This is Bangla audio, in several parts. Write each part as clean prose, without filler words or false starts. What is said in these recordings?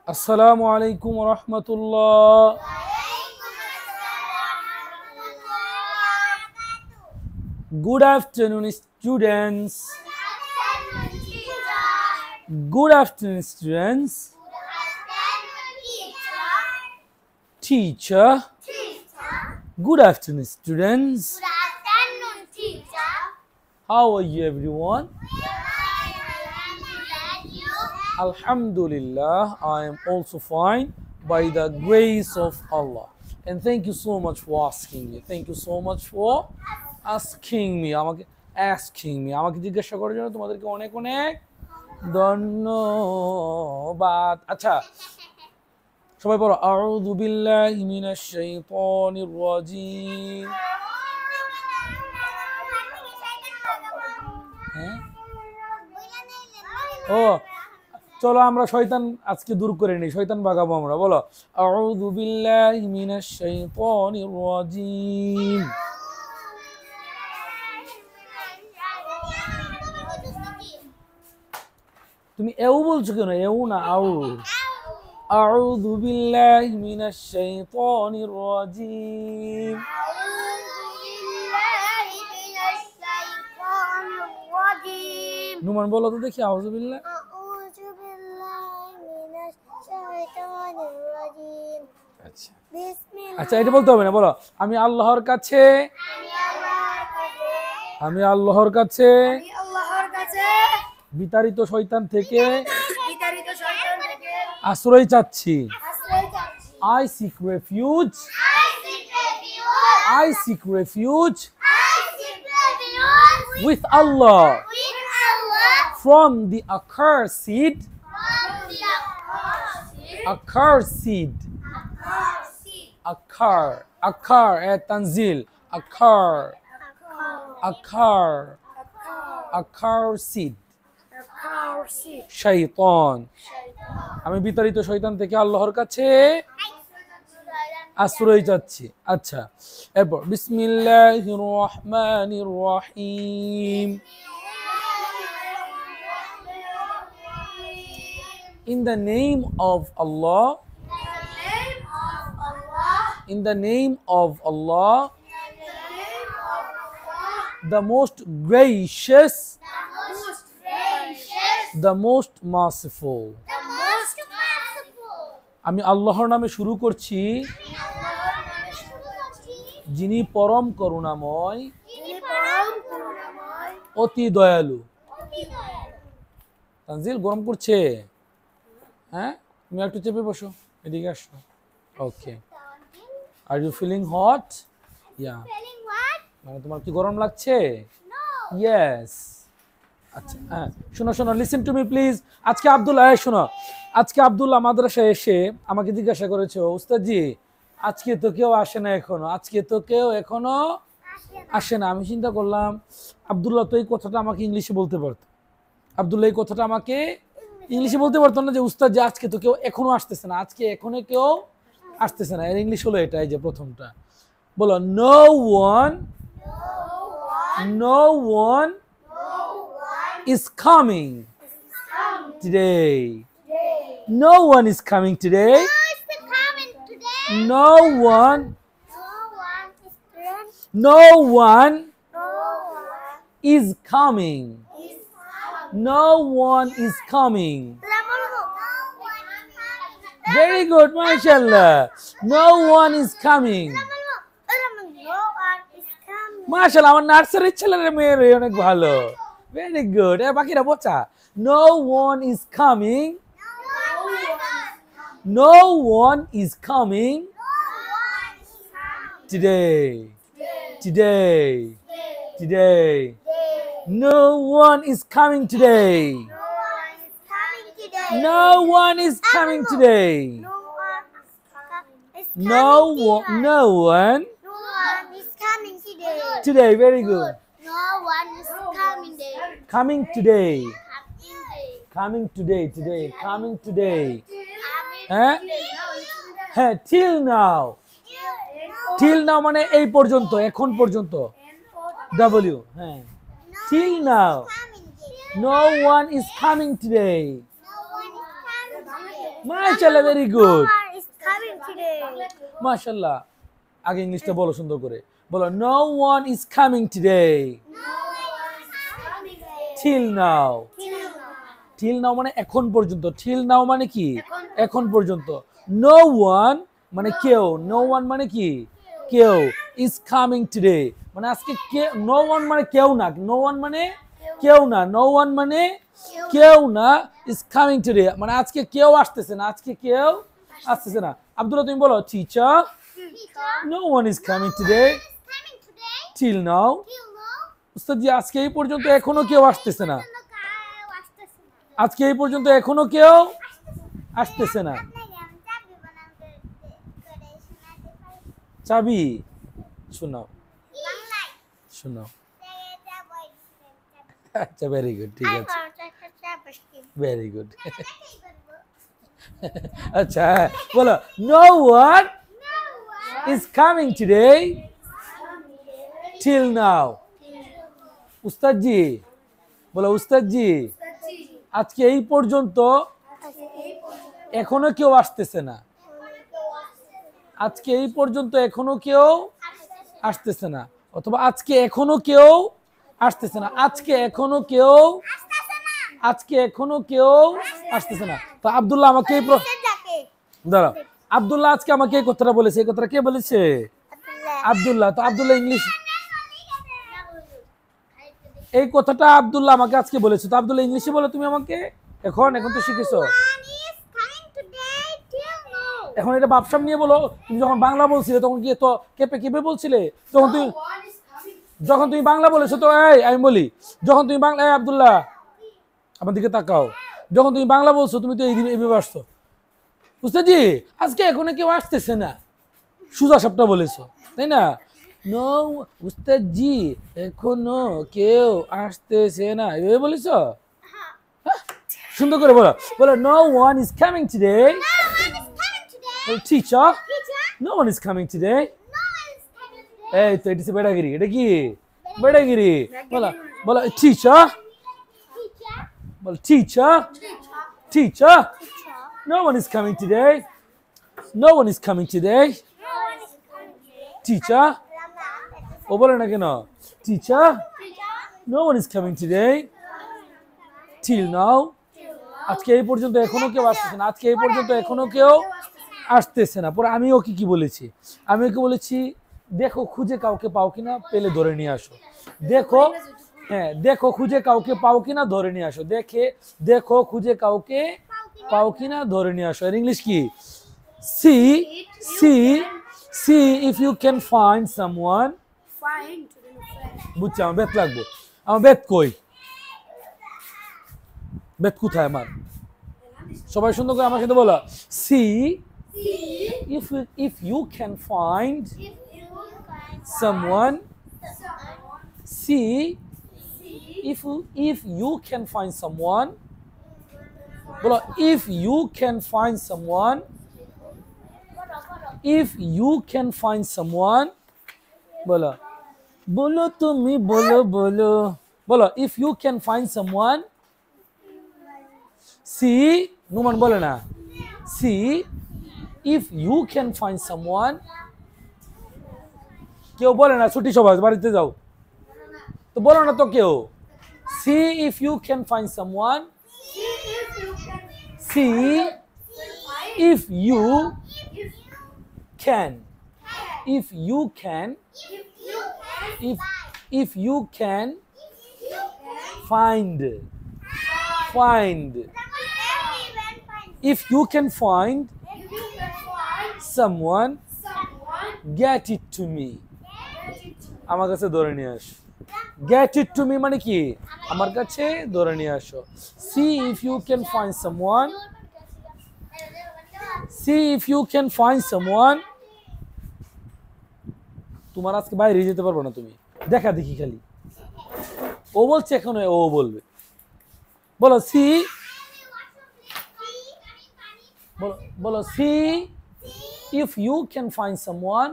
Assalamu alaikum wa rahmatullah. Good afternoon, students. Good afternoon, students. Teacher. Good afternoon, students. How are you, everyone? Alhamdulillah, I am also fine by the grace of Allah. And thank you so much for asking me. Thank you so much for asking me. আমাকে জিজ্ঞাসা করার জন্য তোমাদেরকে অনেক অনেক ধন্যবাদ। আচ্ছা, সবাই বলো আউযু বিল্লাহি মিনাশ শাইতানির রাজিম। হ্যাঁ, ও চলো আমরা শয়তান আজকে দূর করে নিই, শয়তান ভাগাবো আমরা। বলো আউযু বিল্লাহি মিনাশ শাইতানির রাজিম। তুমি এও বলছো কেন? এও না, আউ। আউযু বিল্লাহি মিনাশ শাইতানির রাজিম। নুমান বলো তো দেখি আউযু বিল্লাহ। আচ্ছা আচ্ছা, এটা বলতে হবে না। বলো আমি আল্লাহর কাছে, আমি আল্লাহর কাছে বিতাড়িত শয়তান থেকে আশ্রয় চাচ্ছি। I seek refuge, I seek refuge with Allah from the accursed, accursed, akar tanzil, accursed শয়তান। আমি বিতাড়িত শয়তান থেকে আল্লাহর কাছে আশ্রয় চাচ্ছি। আচ্ছা, এরপর বিসমিল্লাহির রহমানির রহিম। In the name of Allah, in the name of Allah, the most gracious, the most merciful. আমি আল্লাহর নামে শুরু করছি, যিনি পরম করুণাময়, অতি দয়ালু। তানজিল গরম করছে? হ্যাঁ, তুমি একটু চেপে বসো, এদিকে আসো। ওকে, আর ইউ ফিলিং হট? ইয়া, মানে তোমার কি গরম লাগছে? ইয়েস। আচ্ছা, হ্যাঁ, শোনো শোনো, লিসেন টু মি প্লিজ। আজকে আব্দুল্লাহ, শোনো, আজকে আব্দুল্লাহ মাদ্রাসায় এসে আমাকে জিজ্ঞাসা করেছে, উস্তাদজি আজকে তো কেউ আসে না এখনো, আজকে তো কেউ এখনো আসে না। আমি চিন্তা করলাম আব্দুল্লাহ তো এই কথাটা আমাকে ইংলিশে বলতে পারতো, আব্দুল্লাহ এই কথাটা আমাকে ইংলিশে বলতে পারতো না যে উস্তাদ যে আজকে তো কেউ এখনো আসতেছে না, আজকে এখনো কেউ আসতেছে না। এর ইংলিশ হলো এটা, এই যে প্রথমটা। বলো no one, no one is coming today. No one is coming today. No one, no one is coming. No one is coming. Very good, mashallah. No one is coming. Mashallah, আমার নার্সারির ছেলের মেয়ের অনেক ভালো। Very good. বাকিরা বোঝা। No one is coming. No one is coming today. Today. Today. No one is coming today. No one is coming today. No one. No one. is coming today. Today. Very good. No one is coming today. Coming today. Coming Coming today. Today. Coming today. Huh? হ্যাঁ, till now. Till now মানে এই পর্যন্ত, এখন পর্যন্ত। W. হ্যাঁ, till now. No one is coming today. মাশাআল্লাহ, very good. No one is coming today. মাশাআল্লাহ। আগে ইংলিশটা বলো সুন্দর করে। বলো, no one is coming today No one is coming today. till now. Till now. till now মানে এখন পর্যন্ত। till now মানে কি? এখন পর্যন্ত। no one মানে কেউ। no one মানে কি? কেউ। is coming today মানে আজকে no one মানে কেউ না। no one মানে কেউ না। no one মানে কেউ না। is coming today মানে আজকে কেউ আসতেছে না। আজকে কেউ আসতেছে না। আব্দুল্লাহ তুমি বলো, teacher, Teacher. no one is coming today Coming today. till now. Till now. উস্তাদ জি, আজকে এই পর্যন্ত এখনো কেউ আসতেছে না। আজকে এই পর্যন্ত এখনো কেউ আসতেছে না। চাবি শোনাও, শোনাও। আচ্ছা, ভেরি গুড, ঠিক আছে, ভেরি গুড। আচ্ছা, বলো, no one is coming today till now. উস্তাদ জি বলো, উস্তাদ জি আজকে এই পর্যন্ত এখনো কেউ আসতেছে না। আজকে এই পর্যন্ত এখনো কেউ আসতেছে না, অথবা আজকে এখনো কেউ আসতেছে না। আজকে এখনো কেউ, আজকে এখনো কেউ আসতেছে না। তো আব্দুল্লাহ আমাকে দাঁড়াও, আব্দুল্লাহ আজকে আমাকে এই কথাটা বলেছে। এই কথাটা কে বলেছে? আব্দুল্লাহ। তো আব্দুল্লাহ ইংলিশ, এই কথাটা আব্দুল্লাহ আমাকে আজকে বলেছে। তো আব্দুল্লাহ ইংলিশে বলো তুমি আমাকে। এখন তো শিখেছো। এখন এটা বাপসাম নিয়ে বলো। তুমি যখন বাংলা বলছিলে তখন কি তো কেঁপে কেঁপে বলছিলে? যখন তুমি বাংলা বলেছো তো এই আমি বলি, যখন তুমি বাংলা, এই আব্দুল্লাহ আমার দিকে তাকাও, যখন তুমি বাংলা বলছো তুমি তো এইভাবে আসছো। বুঝতে জি আজকে এখনো কেউ আসতেছে না, সুজা সাপটা বলেছো, তাই না? নো উস্তাদ জি এখনো কেউ আসতেছে না, এভাবে বলেছো। সুন্দর করে বলো, বলো, no one is coming today. Teacher, no one is coming today. এই তো এটা বেড়াগিরি। এটা কি বেড়াগিরি? বলো, বলো, টিচার, বলো, teacher, teacher, no one is coming today. No one is coming today. Teacher, ও বলে না কেন? Teacher, no one is coming today till now. আজকে এই পর্যন্ত এখনো কেউ আসতেছে না। আজকে এই পর্যন্ত এখনো কেউ আসতেছে না। পরে আমি ওকে কি বলেছি? আমি ওকে বলেছি, দেখো খুঁজে কাউকে পাও কিনা, পেলে ধরে নিয়ে আসো। দেখো, হ্যাঁ, দেখো খুঁজে কাউকে পাও কিনা ধরে নিয়ে আসো। দেখো খুঁজে কাউকে পাও কিনা ধরে নিয়ে আসো। এর ইংলিশ কি? See if you can find someone. বুঝছি, আমার বেত লাগবো। আমার বেত কই? বেত কোথায় আমার? সবাই সুন্দর করে আমার সাথে বলো, C if you can find someone. See if you can find someone. বলো, if you can find someone. If you can find someone. বলো, বলো তুমি, বলো বলো বলো, if you can find someone. See, Numan বলে না। See if you can find someone. কেউ বলে না, ছুটি সবাই বাড়িতে যাও, তো বলো না তো কেউ। See if you can find someone. See if you can. If you can. If you can find. If you can find someone, get it to me. আমার কাছে ধরে নিয়ে আসো। Get it to me মানে কি? আমার কাছে ধরে নিয়ে আসো। See if you can find someone. See if you can find someone. তোমার আজকে বাইরে যেতে পারবো না তুমি, দেখা দেখি খালি। ও বলছে এখন ও বলবে। বলো, see, বলো, see if you can find someone.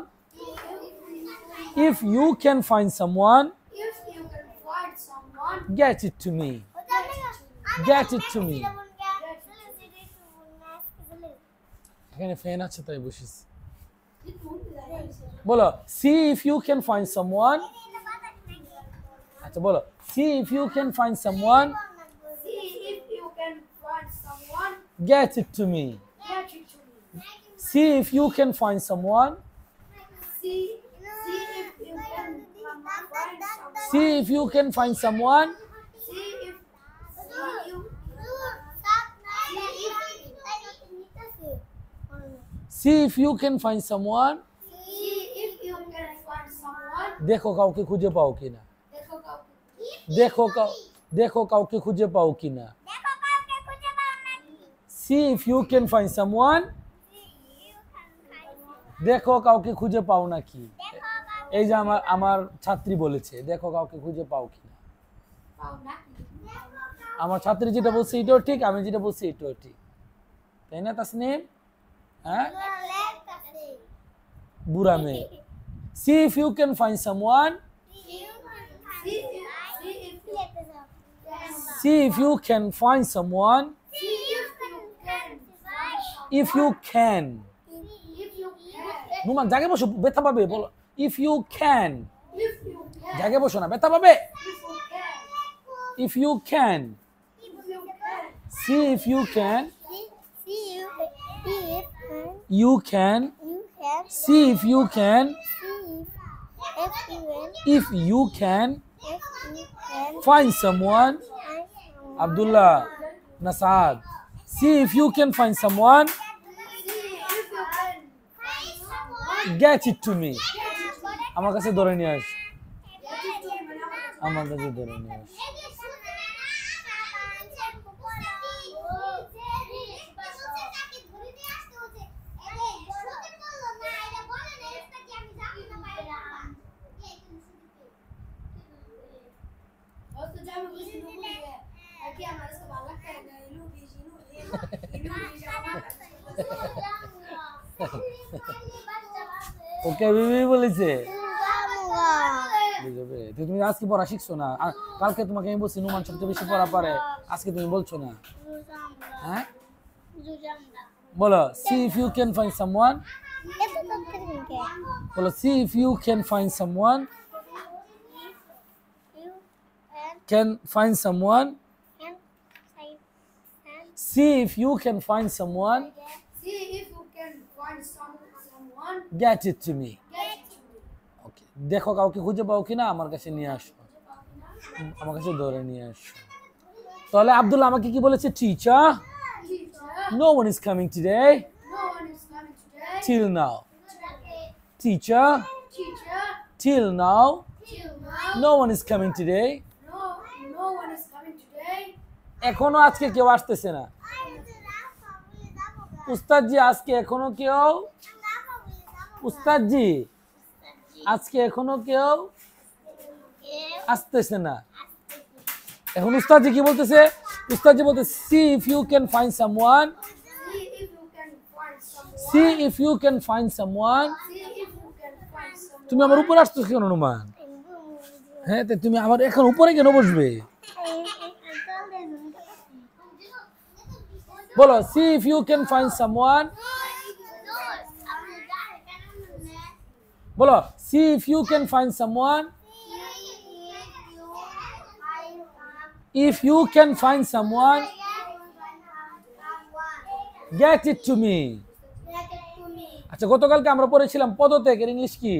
If you can find someone, get it to me. Get it to me. এখানে ফ্যান আছে তাই বসেছি। বলো see if you can find someone, আচ্ছা বলো see if you can find someone, See if you can find someone. get it to me. Get it to me. See if you can find someone, See if you can find someone. see if you can find someone, See if you see if you can find someone, find someone. দেখো কাউকে খুঁজে পাও কিনা, देखो कब দেখো কাউকে খুঁজে পাও কিনা। See if you can find someone, দেখো কাউকে খুঁজে পাও নাকি। এই যে আমার ছাত্রী বলেছে দেখো কাউকে খুঁজে পাও কিনা। আমার ছাত্রী যেটা বলছে এটাও ঠিক, আমি যেটা বলছি এটাও ঠিক, তাই না তাসনিম? হ্যাঁ, বুড়া মেয়ে। See if you can find someone, see if you can find someone, if you can, Numan জাগে বসো, ব্যথা পাবে, বলো if you can, জাগে বসো না, ব্যথা পাবে। If you can, see if you can, you can, see if you can, if you can find someone, Abdullah, Nasad, see if you can find someone, get it to me. আমার কাছে ধরে নিয়ে আস, আমার কাছে ধরে নিয়ে আস। ওকে বিবি বলেছে বুঝবে, তুমি আজকে পড়া শিখছো না, কালকে তোমাকে আমি বলছি নুমান সবচেয়ে বেশি পড়া পারে, আজকে তুমি বলছো না। হ্যাঁ বলো see if you can find someone, বলো see if you can find someone, can find someone, see if you can find someone, See if you can find someone. get it to me. Get to me. ওকে, দেখো কাউকে খুঁজে পাও কিনা, আমার কাছে নিয়ে আসো, আমার কাছে ধরে নিয়ে আসো। তাহলে আব্দুল্লাহ আমাকে কি বলেছে? Teacher, Teacher, no one is coming today no one is coming today. till now. Teacher, Teacher, till now till now, no one is coming today. no one is coming today. এখনো আজকে কেউ আসতেছে না। উস্তাদজি আজকে এখনো কেউ, উস্তাদজি আজকে এখনো কেউ আসতেছে না। এখন উস্তাদজি কি বলতেছে? উস্তাদজি বলতেছে see if you can find someone, See if you can find someone. see if you can find someone. See if you can find someone. তুমি আমার উপরে আসতেছো কেন নুমান? হ্যাঁ তো তুমি আমার এখন উপরে কেন বসবে? বলো see if you can find someone, বলো see if you can find someone, if you can find someone, get it to me. আচ্ছা গতকালকে আমরা পড়েছিলাম পদত্যাগের ইংলিশ কি?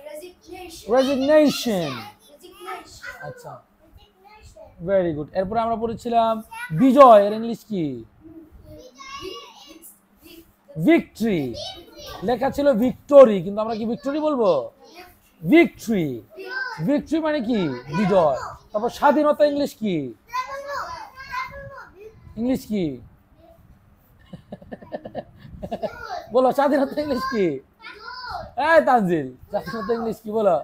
Resignation. রেজিগনেশন। Resignation. আচ্ছা ভেরি গুড। এরপরে আমরা পড়েছিলাম বিজয় এর ইংলিশ কি? ভিক্টরি। লেখা ছিল ভিক্টোরি, কিন্তু আমরা কি ভিক্টোরি বলবো? ভিক্টরি। ভিক্টরি মানে কি? বিজয়। তারপর স্বাধীনতা ইংলিশ কি? ইংলিশ কি? বলো স্বাধীনতা ইংলিশ কি? এই তানজিল, স্বাধীনতা ইংলিশ কি বলো?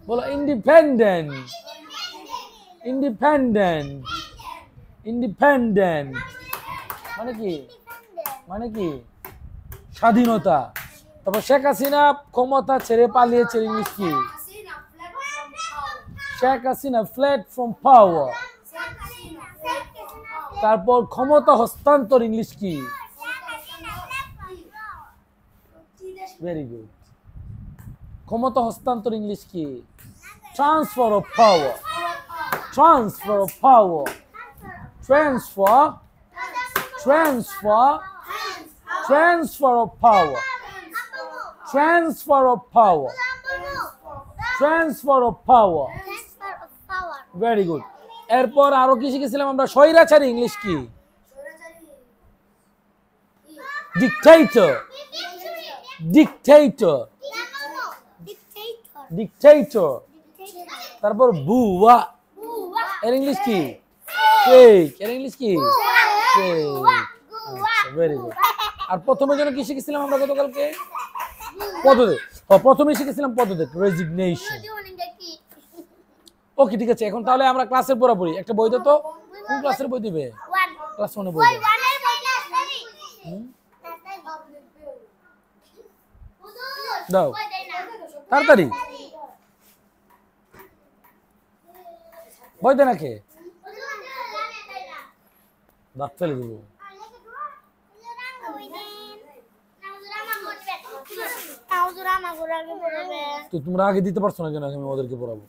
বলো ইন্ডিপেন্ডেন্ট। ইন্ডিপেন্ডেন্ট। ইন্ডিপেন্ডেন্ট মানে কি? মানে কি? স্বাধীনতা। তারপর শেখ হাসিনা ক্ষমতা ছেড়ে পালিয়েছে ইংলিশ কি? Hasina fled from power. Sheikh Hasina fled from power. Hasina fled from power. তারপর ক্ষমতা হস্তান্তর ইংলিশ কি? Very good. ক্ষমতা হস্তান্তর ইংলিশ কি? Transfer of power. Transfer of power. Transfer transfer transfer of power. Transfer of power. Transfer of power. Very good. এরপর আরো কি শিখেছিলাম আমরা? স্বৈরাচারী ইংলিশ কি? ডিক্টেটর। ডিক্টেটর। ডিক্টেটর। তারপর বুয়া, এর ইংলিশ কি? ফেক। এর ইংলিশ কি? ফেক। Very good. আর প্রথমের জন্য কি শিখেছিলাম আমরা গতকালকে? পদত্যাগ। প্রথমে শিখেছিলাম পদত্যাগ, রেজিগনেশন। ওকে, ঠিক আছে। এখন তাহলে আমরা ক্লাসের পড়াপড়ি একটা বই দাও তো। কোন ক্লাসের বই দিবে? ক্লাস 1 এর বই দাও। দাও তাড়াতাড়ি। বই দে নাকি? দাঁত ফেলে দেবো। তো তোমরা আগে দিতে পারছো না কেন? আমি ওদেরকে পড়াবো।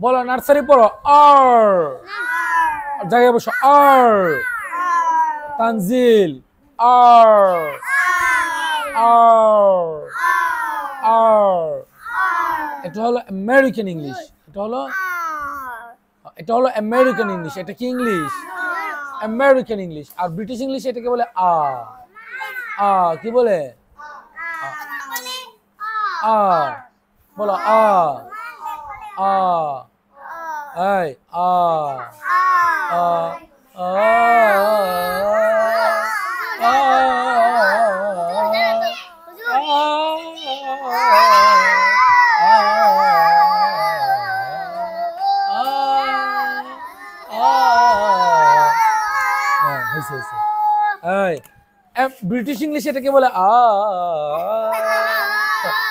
বলো, নার্সারি পড়ো। আর জায়গায় বসো। আর তানজিল। আর আর আর এটা হলো আমেরিকান ইংলিশ। এটা হলো আমেরিকান ইংলিশ। এটা কি ইংলিশ? American English. আর ব্রিটিশ ইংলিশ এটাকে বলে আ। আ কি বলে? আ বলো। আ আ এই আ আ আ ব্রিটিশ ইংলিশ এটাকে বলে আ।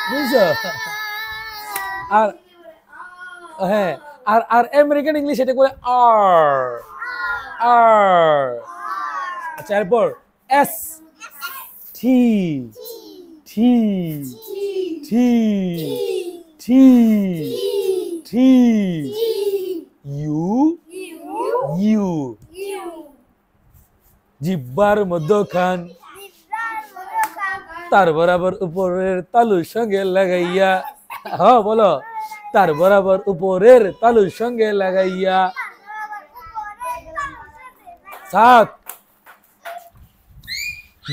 বুঝছো? আর হ্যাঁ, আর আর আমেরিকান ইংলিশ এটা বলে আর। আর আচ্ছা, এরপর এস টি টি টি টি টি ইউ ইউ জিব্বার মধ্যখান তার বরাবর উপরের তালুর সঙ্গে লাগাইয়া। হ্যাঁ বলো, তার বরাবর উপরের তালুর সঙ্গে লাগাইয়া। 7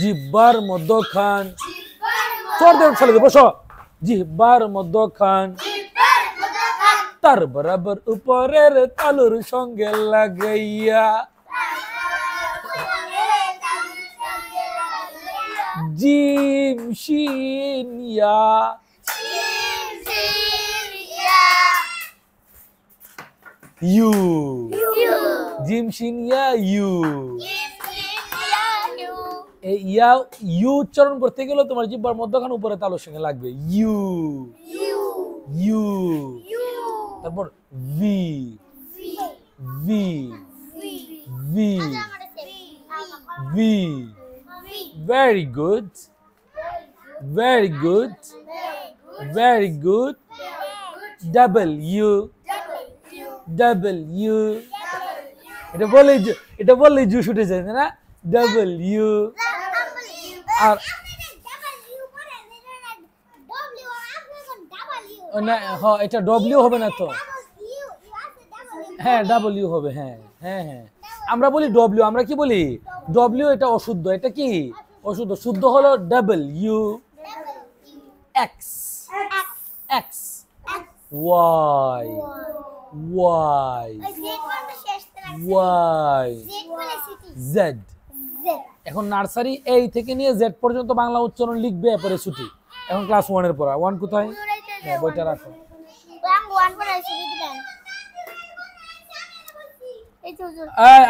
জিব্বার মধ্যখান। চোর দেব ছেলে বসো। জিব্বার মধ্যখান তার বরাবর উপরের তালুর সঙ্গে লাগাইয়া। জিম শিন ইয়া ইউ। জিম শিন ইয়া ইউ। এই ইয়া ইউ উচ্চারণ করতে গেলে তোমার জিহ্বার মধ্যখান উপরে তালুর সঙ্গে লাগবে। U U. তারপর V V V V. Very good. Very good. Very good. W W। এটা বললে জুস উঠে যায় না? W। আর না, হ্যাঁ এটা W হবে না তো। হ্যাঁ W হবে। হ্যাঁ হ্যাঁ হ্যাঁ, আমরা বলি W। আমরা কি বলি? W এটা অশুদ্ধ। এটা কি অশুদ্ধ? শুদ্ধ হলো W X X Y Y Y Z। এখন নার্সারি এই থেকে নিয়ে জেড পর্যন্ত বাংলা উচ্চারণ লিখবে, এরপরে ছুটি। এখন ক্লাস 1 এর পড়া। 1 কোথায়? বইটা রাখো।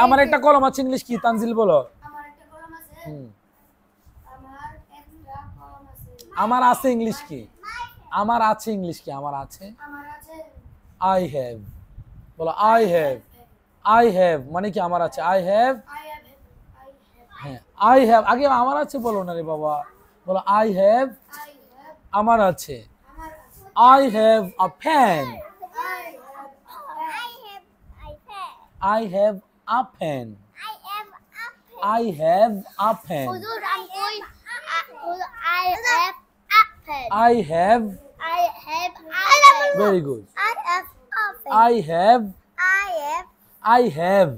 আমার একটা কলম আছে ইংলিশ কি? তানজিল বলো। আমার একটা কলম আছে। আমার আছে ইংলিশ কি? আমার আছে ইংলিশ কি? আমার আছে আই হ্যাভ। বলো আই হ্যাভ। আই হ্যাভ মানে কি আমার আছে? I have. হ্যাঁ আই হ্যাভ, আগে আমার আছে বলো না রে বাবা। বলো আই হ্যাভ, আমার আছে। I have a pen. I have a pen. I have a pen. I have. Very good. I have. I have.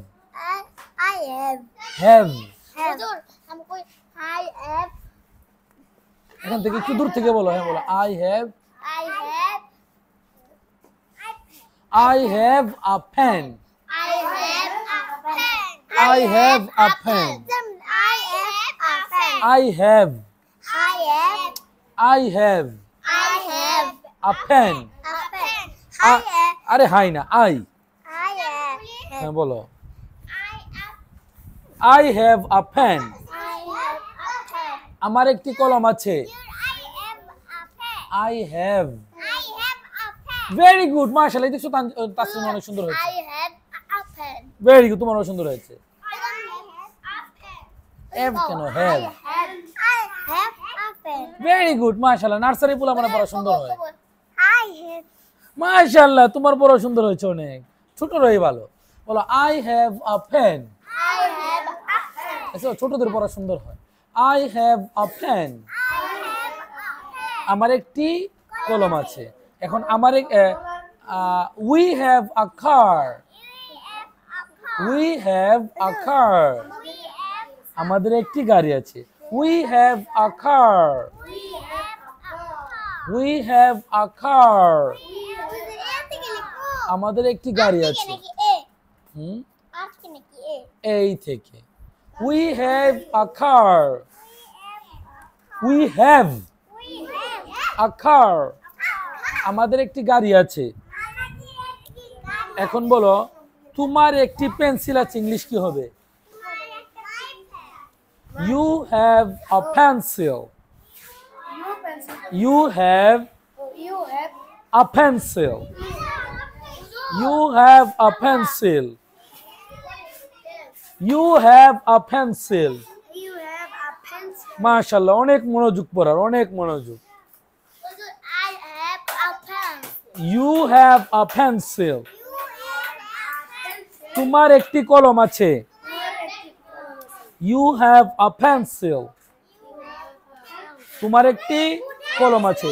Have. এখান থেকে একটু দূর থেকে বলো। হ্যাঁ বলো I have. I have a pen. I have a pen. I have. I have a pen. আরে হাই না আই। হ্যাঁ বলো I have a pen. আমার একটি কলম আছে। I have. ভেরি গুড মাশাআল্লাহ। দেখছো তাসনিম অনেক সুন্দর হয়েছে। ভেরি গুড, তোমার অনেক সুন্দর হয়েছে। have কেন have? ভেরি গুড মাশাআল্লাহ। নার্সারি পোলা মানে পড়া সুন্দর হয়। মাশাআল্লাহ তোমার পড়া সুন্দর হয়েছে অনেক। ছোট রই ভালো। বলো I have a pen. আচ্ছা ছোটদের পড়া সুন্দর হয়। I have a pen. আমার একটি কলম আছে। এখন আমার we have a car. We have a car. আমাদের একটি গাড়ি আছে। We have a car. We have a car. আমাদের একটি গাড়ি আছে। এই থেকে We have a car. We have a car. আমাদের একটি গাড়ি আছে। এখন বলো তোমার একটি পেন্সিল আছে, ইংলিশ কি হবে? You have a pencil. You have a pencil. You have a pencil. You have a pencil. মাশাআল্লাহ অনেক মনোযোগ পড়ার, অনেক মনোযোগ। You have a pencil. তোমার একটি কলম আছে। You have a pencil. তোমার একটি কলম আছে।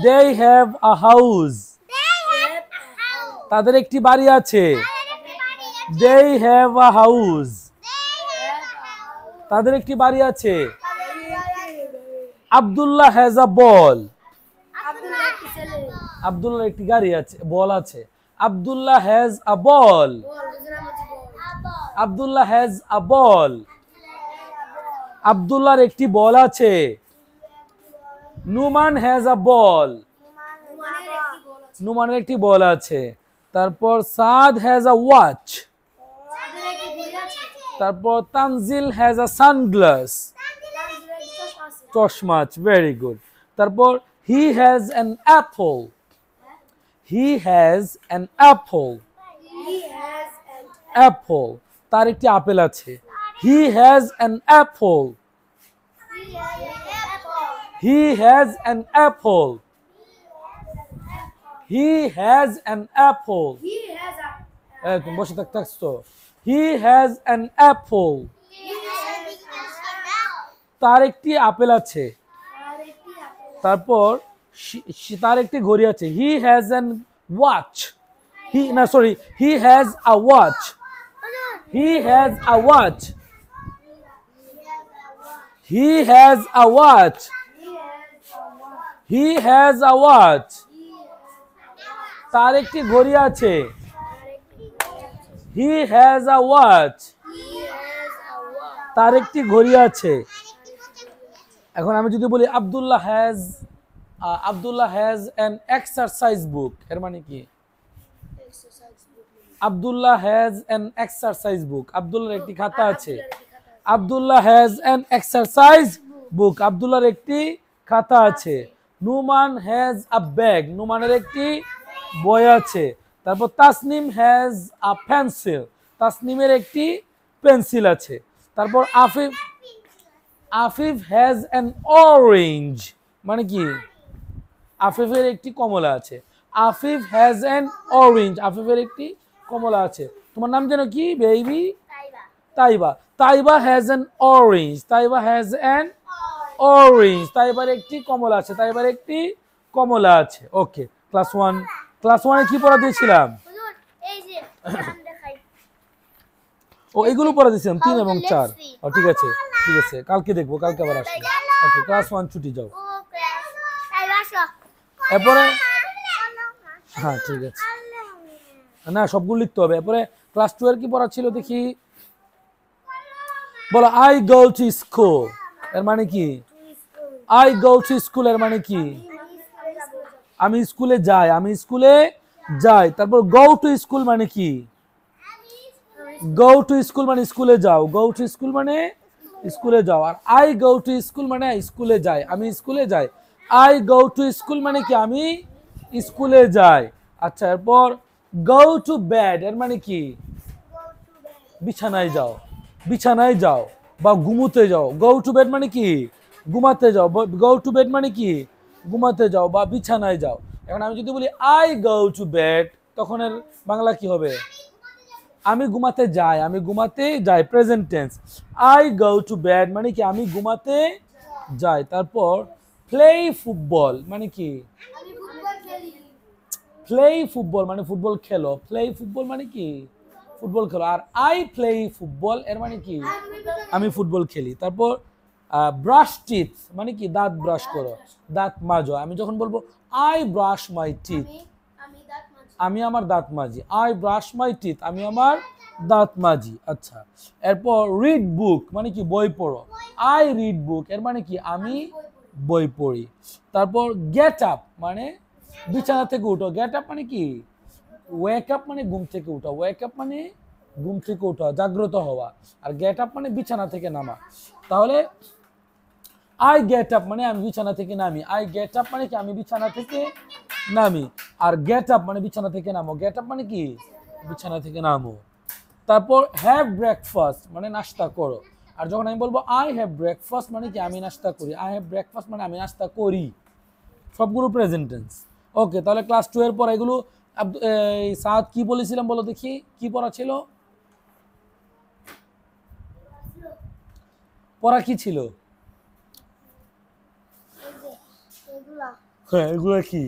They have a house. তাদের একটি বাড়ি আছে। They have a house. তাদের একটি বাড়ি আছে। Abdullah has a ball. Abdullah একটি গাড়ি আছে, বল আছে। Abdullah has a ball. Abdullah has a ball. আব্দুল্লাহর একটি বল আছে। Numan has a ball. নুমানের একটি বল আছে। তারপর সাদ has a watch. তারপর তানজিল has a sunglass. চশমা আছে। Very good. তারপর he has an apple. He has an apple. Apple. তার একটি আপেল আছে। He has an apple. He has an apple. He has an apple. তুমি বসে থাকছো। He has an apple. তার একটি আপেল আছে। তারপর তার একটি ঘড়ি আছে। He has an watch. He has a watch. He has a watch. He has a watch. He has a watch. তার একটি ঘড়ি আছে। He has a watch. তার একটি ঘড়ি আছে। এখন আমি যদি বলি Abdullah has an exercise book, এর মানে কি? Abdullah has an exercise book. আব্দুল্লাহর একটি খাতা আছে। Abdullah has an exercise বুক। আব্দুল্লাহর একটি খাতা আছে। নুমান হ্যাজ আ ব্যাগ, নুমানের একটি বই আছে। তারপর তাসনিম হ্যাজ আ পেন্সিল, তাসনিমের একটি পেন্সিল আছে। তারপর Afif Afif has an orange, মানে কি আফিফের একটি কমলা আছে। আফিফ হ্যাজ অ্যান অরেঞ্জ, আফিফের একটি কমলা আছে। তোমার নাম যেন কি baby? Taiba. Taiba has an orange, Taiba has an orange, তাইবার একটি কমলা আছে, তাইবার একটি কমলা আছে। ওকে, ক্লাস 1। ক্লাস 1 এ কি পড়া দিয়েছিলাম? ও এগুলো পড়া দিয়েছিলাম 3 এবং 4। ও ঠিক আছে, ঠিক আছে, কালকে দেখবো, কালকে আবার আসবো। ওকে, ক্লাস 1 ছুটি, যাও। এরপরে হ্যাঁ ঠিক আছে, না সবগুলো লিখতে হবে। এরপরে ক্লাস 2 এর কি পড়া ছিল দেখি, বলো। আই গো টু স্কুল এর মানে কি? আই গো টু স্কুল এর মানে কি? আমি স্কুলে যাই, আমি স্কুলে যাই। তারপর গো টু স্কুল মানে কি? গো টু স্কুল মানে স্কুলে যাও, গো টু স্কুল মানে স্কুলে যাও। আর আই গো টু স্কুল মানে স্কুলে যাই, আমি স্কুলে যাই। আই গো টু স্কুল মানে কি? আমি স্কুলে যাই। আচ্ছা, এরপর গো টু বেড এর মানে কি? বিছানায় যাও, বিছানায় যাও বা ঘুমোতে যাও। গো টু বেড মানে কি? ঘুমাতে যাও। গো টু বেড মানে কি? ঘুমাতে যাও বা বিছানায় যাও। এখন আমি যদি বলি আই গো টু বেড, তখন এর বাংলা কি হবে? আমি ঘুমাতে যাই, আমি ঘুমাতে যাই, present tense. I go to bed মানে কি? আমি ঘুমাতে যাই। তারপর প্লে ফুটবল মানে কি? প্লে ফুটবল মানে ফুটবল খেলো, প্লে ফুটবল মানে কি? ফুটবল খেলো। আর আই প্লে ফুটবল এর মানে কি? আমি ফুটবল খেলি। তারপর ব্রাশ টিথ মানে কি? দাঁত ব্রাশ করো, দাঁত মাজো। আমি যখন বলবো আই ব্রাশ মাই টিথ, আমি আমার দাঁত মাজি। আই ব্রাশ মাই টিথ, আমি আমার দাঁত মাজি। আচ্ছা, এরপর রিড বুক মানে কি? বই পড়ো। আই রিড বুক এর মানে কি? আমি বই পড়ি। তারপর গেট আপ মানে বিছানা থেকে উঠো। গেট আপ মানে কি? ওয়েক আপ মানে ঘুম থেকে উঠা, ওয়েক আপ মানে ঘুম থেকে উঠা, জাগ্রত হওয়া। আর গেট আপ মানে বিছানা থেকে নামা। তাহলে আই গেট আপ মানে আমি বিছানা থেকে নামি। আই গেট আপ মানে কি? আমি বিছানা থেকে নামি। আর গেট আপ মানে বিছানা থেকে নামো। গেট আপ মানে কি? বিছানা থেকে নামো। তারপর হ্যাভ ব্রেকফাস্ট মানে নাস্তা করো। আর যখন আমি বলবো আই হ্যাভ ব্রেকফাস্ট মানে কি? আমি নাস্তা করি। আই হ্যাভ ব্রেকফাস্ট মানে আমি নাস্তা করি। সবগুলো প্রেজেন্ট টেন্স। ওকে, তাহলে ক্লাস 2 এর পর এগুলো সাদ কি বলেছিলাম বলো দেখি, কি পড়া ছিল? পড়া কি ছিল? হ্যাঁ, এগুলো কি?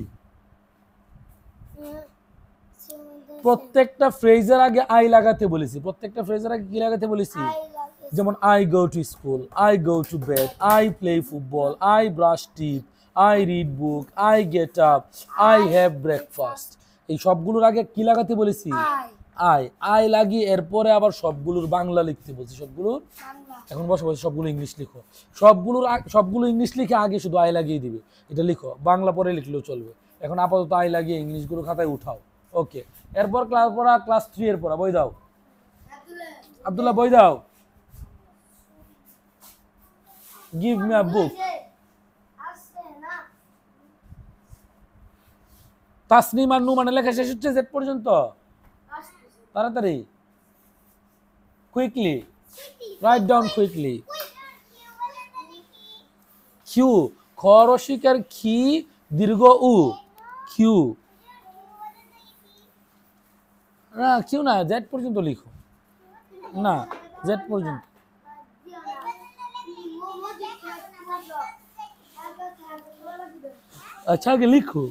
প্রত্যেকটা ফ্রেজের আগে আই লাগাতে বলেছি। প্রত্যেকটা ফ্রেজের আগে কি লাগাতে বলেছি? যেমন I go to school, I go to bed, I play football, I brush teeth, I read book, I get up, I have breakfast. এই সবগুলোর আগে কি লাগাতে বলেছি? আই। আই লাগিয়ে এরপরে আবার সবগুলোর বাংলা লিখতে বলছি। সবগুলোর এখন বসে বসে সবগুলো ইংলিশ লিখো। সবগুলো ইংলিশ লিখে আগে শুধু আই লাগিয়ে দিবে, এটা লিখো। বাংলা পরে লিখলেও চলবে। এখন আপাতত আই লাগিয়ে ইংলিশগুলো খাতায় উঠাও। ওকে, এরপর ক্লাস 3 এর পড়া। বই দাও আব্দুল্লাহ, বই দাও। Give me a book. Tasnim আর নুমানের লেখা শেষ হচ্ছে জেড পর্যন্ত। তাড়াতাড়ি, quickly write down, quickly. Q, খ রসিকার খি, দীর্ঘ উ, কিউ। না কিউ না, জেড পর্যন্ত লিখো। না, জেড পর্যন্ত। আচ্ছা, আগে লিখো।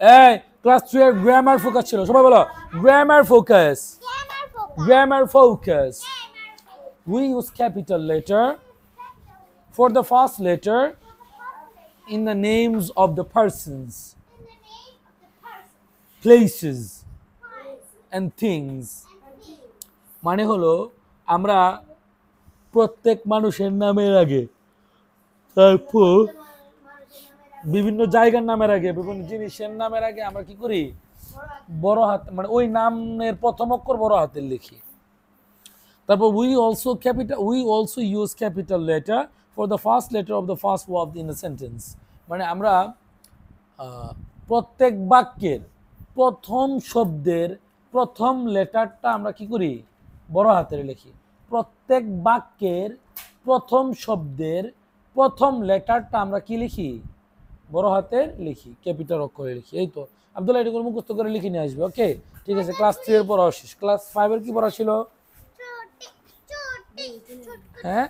এই ক্লাস 3 এর গ্রামার ফোকাস ছিল, সবাই বলো grammar focus. Grammar focus. We use capital letter for the first letter in the names of the persons, places and things. মানে হলো আমরা প্রত্যেক মানুষের নামের আগে তারপর বিভিন্ন জায়গার নামের আগে, বিভিন্ন জিনিসের নামের আগে আমরা কি করি, বড় হাত, মানে ওই নামের প্রথম অক্ষর বড় হাতের লিখি। তারপর we also use capital letter for the first letter of the first word in a sentence, মানে আমরা প্রত্যেক বাক্যের প্রথম শব্দের প্রথম লেটারটা আমরা কি করি, বড় হাতের লিখি। প্রত্যেক বাক্যের প্রথম শব্দের প্রথম লেটারটা আমরা কি লিখি, বড় হাতের লিখি, ক্যাপিটাল অক্ষরে লিখি। এই তো আব্দুল্লাহ, এটা করে মুখস্থ করে লিখে নিয়ে আসবে। ওকে, ঠিক আছে। ক্লাস 3 এর পড়া শেষ। ক্লাস 5 এর কি পড়া ছিল? হ্যাঁ,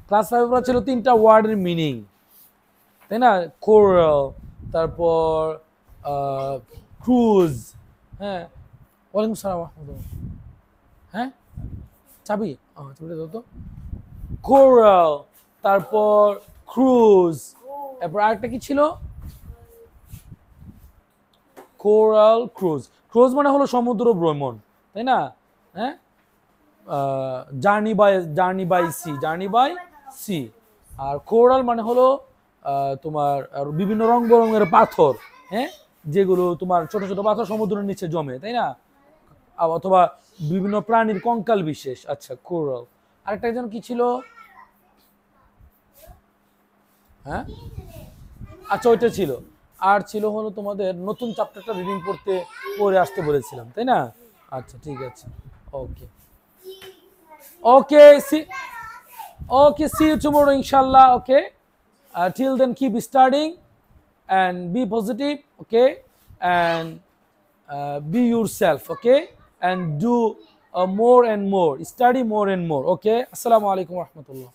ক্লাস 5 এর পড়া ছিল 3টা ওয়ার্ডের মিনিং, তাই না? কোরাল, তারপর ক্রুজ। হ্যাঁ, ওয়ালাইকুম সালাম রাহমাতুল্লাহ। হ্যাঁ, চাবি, চাবিটা দাও তো। কোরাল, তারপর ক্রুজ, এরপর আরেকটা কি ছিল? Coral, cruise. ক্রুজ মানে হলো সমুদ্র ভ্রমণ, তাই না? হ্যাঁ, জার্নি বাই সি। আর কোরাল মানে হলো তোমার বিভিন্ন রং বেরঙের পাথর, হ্যাঁ, যেগুলো তোমার ছোট ছোট পাথর সমুদ্রের নিচে জমে, তাই না? অথবা বিভিন্ন প্রাণীর কঙ্কাল বিশেষ। আচ্ছা, কোরাল। আরেকটা যেন কি ছিল? হ্যাঁ, আচ্ছা, ওইটা ছিল। আর ছিল হলো তোমাদের নতুন চ্যাপ্টারটা রিডিং পড়ে আসতে বলেছিলাম, তাই না? আচ্ছা, ঠিক আছে। ওকে see you tomorrow inshallah. Okay, till then keep studying and be positive, okay, and be yourself, okay, and do more and more, study more and more. Okay, assalamu alaikum warahmatullah.